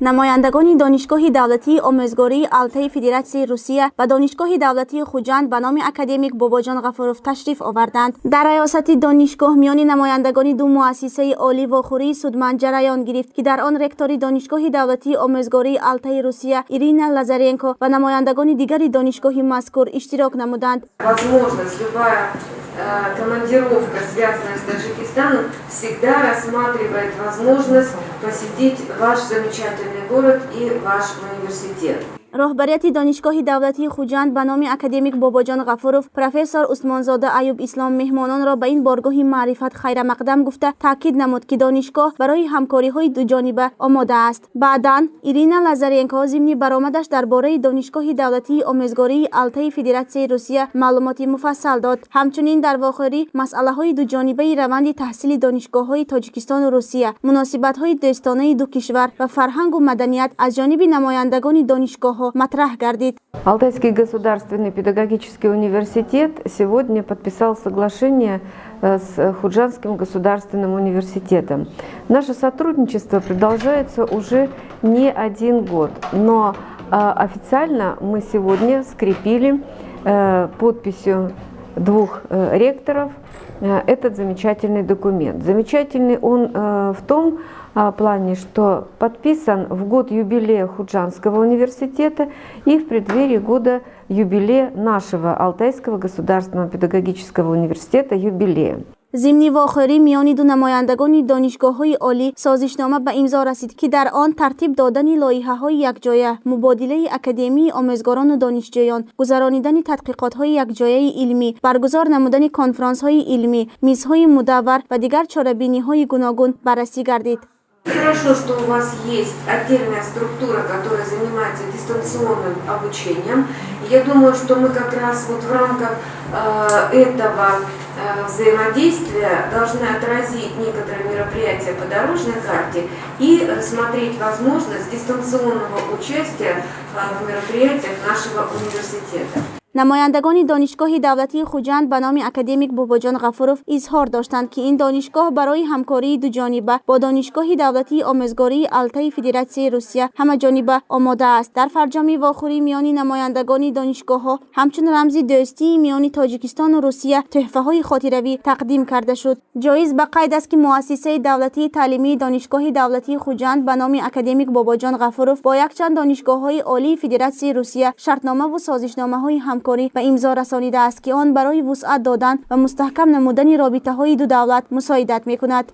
намояндагони донишгоҳи давлатии омӯзгории Алтаи Федератсияи Русия ба донишгоҳи давлатии Хуҷанд ба номи академик Бобоҷон Ғафуров ташриф оварданд. Дар раёсати донишгоҳ миёни намояндагони ду муассисаи олӣ вохӯрии судманд ҷараён гирифт, ки дар он ректори донишгоҳи давлатии омӯзгории Алтаи Русия Ирина Лазаренко ва намояндагони дигари донишгоҳи мазкур иштирок намуданд. Командировка, связанная с Таджикистаном, всегда рассматривает возможность посетить ваш замечательный город и ваш университет. роҳбарияти донишгоҳи давлатии Хуҷанд ба номи академик Бобоҷон Ғафуров профессор Усмонзода Аюб Ислом меҳмононро ба ин боргоҳи маърифат хайрамақдам гуфта таъкид намуд, ки донишгоҳ барои ҳамкориҳои дуҷониба омода аст. Баъдан Ирина Лазаренко зимни баромадаш дар бораи донишгоҳи давлатии омӯзгории Алтаи Федератсияи Русия маълумоти муфассал дод. Ҳамчунин дар вохӯрӣ масъалаҳои дуҷонибаи раванди таҳсили донишгоҳҳои Тоҷикистону Русия, муносибатҳои дӯстонаи ду кишвар ва фарҳангу маданият аз ҷониби намояндагони донишгоҳҳо матрах гардид. Алтайский государственный педагогический университет сегодня подписал соглашение с Худжандским государственным университетом. Наше сотрудничество продолжается уже не один год, но официально мы сегодня скрепили подписью двух ректоров этот замечательный документ. Замечательный он в том плане, что подписан в год юбилея Худжандского университета и в преддверии года юбилея нашего Алтайского государственного педагогического университета юбилея. зимни вохӯрӣ миёни ду намояндагони донишгоҳҳои олӣ созишнома ба имзо расид, ки дар он тартиб додани лоиҳаҳои якҷоя, мубодилаи академии омӯзгорону донишҷӯён, гузаронидани тадқиқотҳои якҷояи илмӣ, баргузор намудани конферансҳои илмӣ, мизҳои мудаввар ва дигар чорабиниҳои гуногун баррасӣ гардид. Хорошо, что у вас есть отдельная структура, которая занимается дистанционным обучением. Я думаю, что мы как раз вот в рамках этого взаимодействия должны отразить некоторые мероприятия по дорожной карте и рассмотреть возможность дистанционного участия в мероприятиях нашего университета. намояндагони донишгоҳи давлатии Хуҷанд ба номи академик Бобоҷон Ғафуров изҳор доштанд, ки ин донишгоҳ барои ҳамкории дуҷониба бо донишгоҳи давлатии омӯзгории Алтаи Федератсияи Русия ҳамаҷониба омода аст. Дар фарҷами вохӯрӣ миёни намояндагони донишгоҳҳо ҳамчун рамзи дӯстии миёни Тоҷикистону Русия тӯҳфаҳои хотиравӣ тақдим карда шуд. ҷоиз ба қайд аст, ки муассисаи давлатии таълимии донишгоҳи давлатии Хуҷанд ба номи академик Бобоҷон Ғафуров бо якчанд донишгоҳҳои олии Федератсияи Русия шартномаву созишномаҳои ҳамкорӣ ба имзо расонидааст, ки он барои вусъат додан ва мустаҳкам намудани робитаҳои ду давлат мусоидат мекунад.